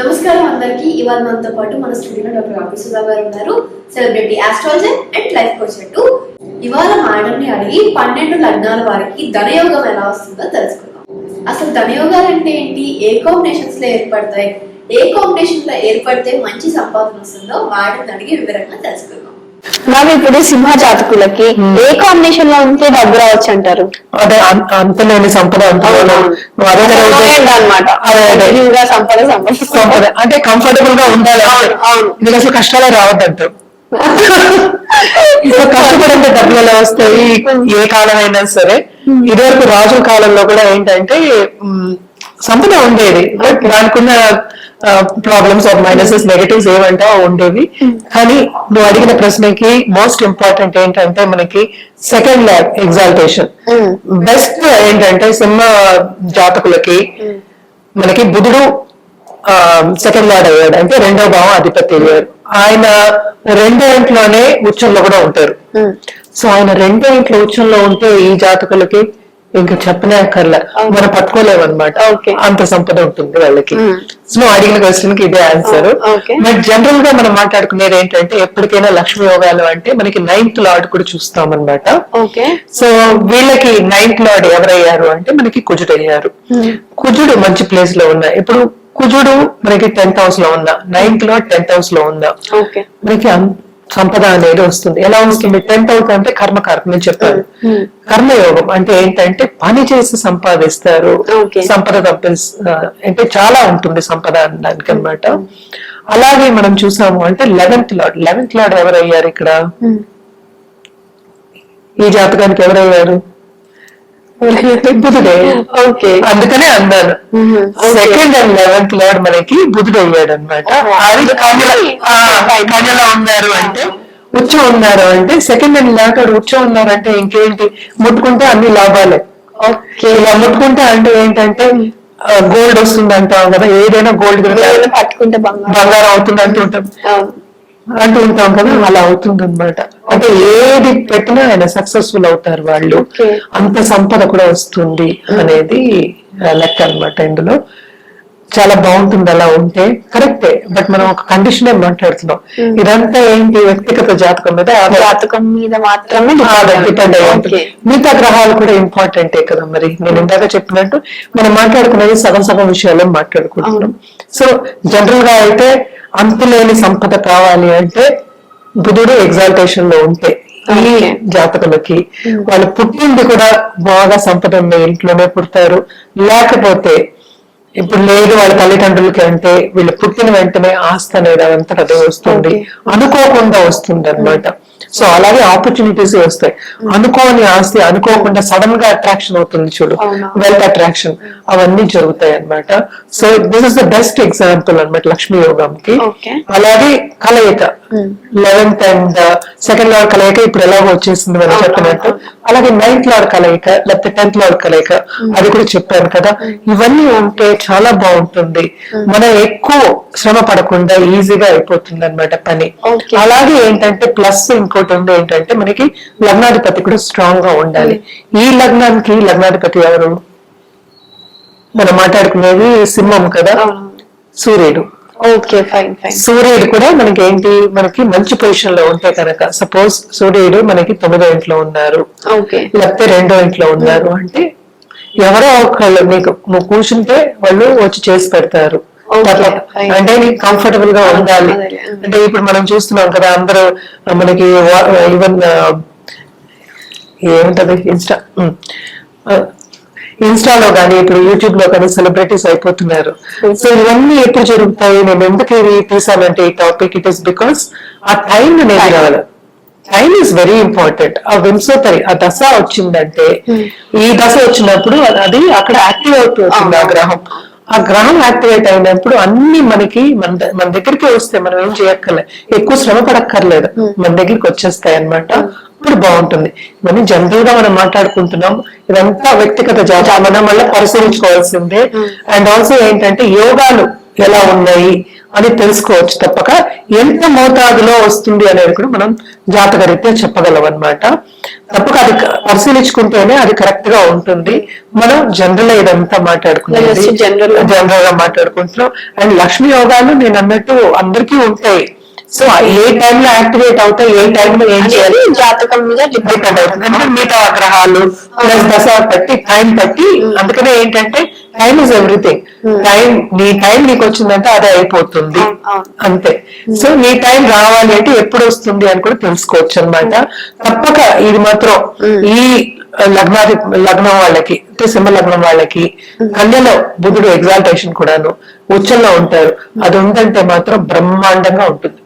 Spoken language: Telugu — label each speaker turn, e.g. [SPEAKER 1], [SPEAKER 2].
[SPEAKER 1] నమస్కారం అందరికి. ఇవాళ మనతో పాటు మన స్టూడియోలో డాక్టర్ రాబీ సుధా గారు ఉన్నారు, celebrity astrologer and life coach అంటూ. ఇవాళ మేడంని అడిగి 12 లగ్నాల వారికి ధనయోగం ఎలా వస్తుందో తెలుసుకుందాం. అసలు ధనయోగాలు అంటే ఏంటి, ఏ కాంబినేషన్స్ లో ఏర్పడతాయి, ఏ కాంబినేషన్ లో ఏర్పడితే మంచి సంపాదన వస్తుందో మేడంని అడిగి వివరంగా తెలుసుకుందాం.
[SPEAKER 2] మరి ఇప్పుడు సింహ జాతకులకి ఏ కాంబినేషన్ లో ఉంటే డబ్బు రావచ్చు అంటారు?
[SPEAKER 3] అదే అంతలేని సంపద సంపద అంటే కంఫర్టబుల్ గా ఉండాలి. మీకు అసలు కష్టాలే రావద్దంటారు. ఇప్పుడు కష్టపడంటే డబ్బులు ఎలా వస్తాయి? ఏ కాలం అయినా సరే. ఇదివరకు రాజుల కాలంలో కూడా ఏంటంటే సంపద ఉండేది, బట్ దానికున్న ప్రాబ్లమ్స్ ఆర్ మైనసెస్, నెగటివ్స్ ఏమంటా ఉండేవి. కానీ నువ్వు అడిగిన ప్రశ్నకి మోస్ట్ ఇంపార్టెంట్ ఏంటంటే మనకి సెకండ్ ల్యాబ్ ఎగ్జాల్టేషన్. బెస్ట్ ఏంటంటే సింహ జాతకులకి మనకి బుధుడు సెకండ్ లార్డ్ అయ్యాడు, అంటే 2వ భావం అధిపతి అయ్యారు. ఆయన 2వ ఇంట్లోనే ఉచ్చంలో కూడా ఉంటారు. సో ఆయన 2వ ఇంట్లో ఉచ్చంలో ఉంటే ఈ జాతకులకి ఇంకా చెప్పనే అక్కర్లే, మనం పట్టుకోలేము అనమాట, అంత సంపద ఉంటుంది వాళ్ళకి. సో అడిగిన క్వశ్చన్ కి ఇదే ఆన్సర్. బట్ జనరల్ గా మనం మాట్లాడుకునేది ఏంటంటే ఎప్పటికైనా లక్ష్మీ యోగాలు అంటే మనకి 9th లార్డ్ కూడా చూస్తాం అనమాట. సో వీళ్ళకి 9th లార్డ్ ఎవరయ్యారు అంటే మనకి కుజుడు అయ్యారు. కుజుడు మంచి ప్లేస్ లో ఉన్నా, ఇప్పుడు కుజుడు మనకి 10th హౌస్ లో ఉన్నా, 9th లార్డ్ 10th హౌస్ లో ఉన్నా మనకి సంపద అనేది వస్తుంది. ఎలా వస్తుంది? 10th హౌస్ అంటే కర్మకారకం నేను చెప్పాను. కర్మయోగం అంటే ఏంటంటే పని చేసి సంపాదిస్తారు, సంపద అంటే చాలా ఉంటుంది సంపద అనడానికి అనమాట. అలాగే మనం చూసాము అంటే 11th లార్డ్ ఎవరయ్యారు ఇక్కడ? ఈ జాతకానికి ఎవరయ్యారు? బుధుడే. అందుకనే అన్నాను సెకండ్ అండ్ 11th లార్డ్ మనకి బుధుడు అయ్యాడు అనమాట. అది కన్యలో ఉన్నారు అంటే, ఉచ్చం ఉన్నారు అంటే, సెకండ్ అండ్ లార్డ్ ఉచ్చం ఉన్నారంటే ఇంకేంటి, ముట్టుకుంటే అన్ని లాభాలే. ఇలా ముట్టుకుంటే అంటే ఏంటంటే గోల్డ్ వస్తుంది అంటాం కదా, ఏదైనా గోల్డ్
[SPEAKER 2] పట్టుకుంటే
[SPEAKER 3] బంగారం అవుతుంది అంటూ ఉంటాం కదా, అలా అవుతుంది అనమాట. అంటే ఏది పెట్టినా ఆయన సక్సెస్ఫుల్ అవుతారు వాళ్ళు, అంత సంపద కూడా వస్తుంది అనేది లెక్క అనమాట. ఇందులో చాలా బాగుంటుంది అలా ఉంటే, కరెక్టే. బట్ మనం ఒక కండిషన్ మాట్లాడుతున్నాం, ఇదంతా ఏంటి వ్యక్తిగత జాతకం మీద మాత్రమే డిపెండ్ అయ్యి ఉంటుంది. మిగతా గ్రహాలు కూడా ఇంపార్టెంటే కదా. మరి నేను ఇందాక చెప్పినట్టు మనం మాట్లాడుకునేది సగం విషయాలు మాట్లాడుకుంటున్నాం. సో జనరల్ గా అయితే అంతులేని సంపద కావాలి అంటే బుధుడు ఎగ్జాల్టేషన్ లో ఉంటే ఈ జాతకులకి వాళ్ళు పుట్టింది కూడా బాగా సంపద ఉన్న ఇంట్లోనే పుడతారు. లేకపోతే ఇప్పుడు లేదు వాళ్ళ తల్లిదండ్రులకి అంటే వీళ్ళు పుట్టిన వెంటనే ఆస్తి అనేది అదంతా అదే వస్తుంది, అనుకోకుండా వస్తుంది అనమాట. సో అలాగే ఆపర్చునిటీస్ వస్తాయి. అనుకోని ఆస్తి అనుకోకుండా సడన్ గా అట్రాక్షన్ అవుతుంది చూడు, వెల్త్ అట్రాక్షన్, అవన్నీ జరుగుతాయి అనమాట. So this is the best example అనమాట లక్ష్మీ యోగంకి. అలాగే కలయిక 11th అండ్ సెకండ్ లార్డ్ కలయిక ఇప్పుడు ఎలాగో వచ్చేసింది మనం చెప్పినట్టు. అలాగే 9th లార్డ్ కలయిక, లేకపోతే 10th లార్డ్ కలయిక, అది కూడా చెప్పాను కదా. ఇవన్నీ ఉంటే చాలా బాగుంటుంది, మనం ఎక్కువ శ్రమ పడకుండా ఈజీగా అయిపోతుంది అనమాట పని. అలాగే ఏంటంటే ప్లస్ ఇంకోటి ఉంది ఏంటంటే మనకి లగ్నాధిపతి కూడా స్ట్రాంగ్ గా ఉండాలి. ఈ లగ్నానికి లగ్నాధిపతి ఎవరు? మనం మాట్లాడుకునేది సింహం కదా, సూర్యుడు. సూర్యుడు కూడా మనకి ఏంటి, మనకి మంచి పొజిషన్ లో ఉంటే కనుక, సపోజ్ సూర్యుడు మనకి 9వ ఇంట్లో ఉన్నారు, లేకపోతే 2వ ఇంట్లో ఉన్నారు అంటే ఎవరో ఒకళ్ళు నీకు నువ్వు కూర్చుంటే వాళ్ళు వచ్చి చేసి పెడతారు. అంటే నీకు కంఫర్టబుల్ గా ఉండాలి. అంటే ఇప్పుడు మనం చూస్తున్నాం కదా, అందరూ మనకి ఈవెన్ ఏముంటది ఇన్స్టాలో కానీ ఇప్పుడు యూట్యూబ్ లో కానీ సెలబ్రిటీస్ అయిపోతున్నారు. సో ఇవన్నీ ఎప్పుడు జరుగుతాయి? నేను ఎందుకు ఇది తీసానంటే ఈ టాపిక్, ఇట్ ఈస్ బికాస్ ఆ టైం అనేది రావాలి. Time is very important. ఆ వింశోత్తరి ఆ దశ వచ్చిందంటే, ఈ దశ వచ్చినప్పుడు అది అక్కడ యాక్టివ్ అవుతుంది ఆ గ్రహం యాక్టివేట్ అయినప్పుడు అన్ని మనకి మన దగ్గరికి వస్తే మనం ఏం చేయక్కర్లే, ఎక్కువ శ్రమ పడక్కర్లేదు, మన దగ్గరికి వచ్చేస్తాయి అనమాట. ఇప్పుడు బాగుంటుంది. ఇవన్నీ జనరల్ గా మనం మాట్లాడుకుంటున్నాం, ఇదంతా వ్యక్తిగత జాతకం మనం వల్ల పరిశీలించుకోవాల్సిందే. అండ్ ఆల్సో ఏంటంటే యోగాలు ఎలా ఉన్నాయి అని తెలుసుకోవచ్చు తప్పక ఎంత మోతాదులో వస్తుంది అనేది కూడా మనం జాతకరీత్యా చెప్పగలం అన్నమాట. తప్పక అది పరిశీలించుకుంటేనే అది కరెక్ట్ గా ఉంటుంది. మనం జనరల్ ఇదంతా మాట్లాడుకునేది జనరల్ గా మాట్లాడుకుంటున్నాం. అండ్ లక్ష్మీ యోగాలు నేను అన్నట్టు అందరికీ ఉంటాయి. సో ఏ టైంలో యాక్టివేట్ అవుతాయి, ఏ టైంలో ఏం చేయాలి
[SPEAKER 2] జాతకం మీద
[SPEAKER 3] డిపెండ్ అవుతుంది. ఎందుకంటే మిగతా గ్రహాలు ప్లస్ దశ బట్టి టైం బట్టి, అందుకనే ఏంటంటే టైం ఇస్ ఎవ్రీథింగ్. టైం నీ టైం నీకు వచ్చిందంటే అదే అయిపోతుంది అంతే. సో నీ టైం రావాలి అంటే ఎప్పుడు వస్తుంది అని కూడా తెలుసుకోవచ్చు అన్నమాట. తప్పక ఇది మాత్రం ఈ లగ్నం వాళ్ళకి అంటే సింహ లగ్నం వాళ్ళకి కన్యలో బుధుడు ఎగ్జాల్టేషన్ కూడాను ఉచ్చంలో ఉంటారు. అది ఉందంటే మాత్రం బ్రహ్మాండంగా ఉంటుంది.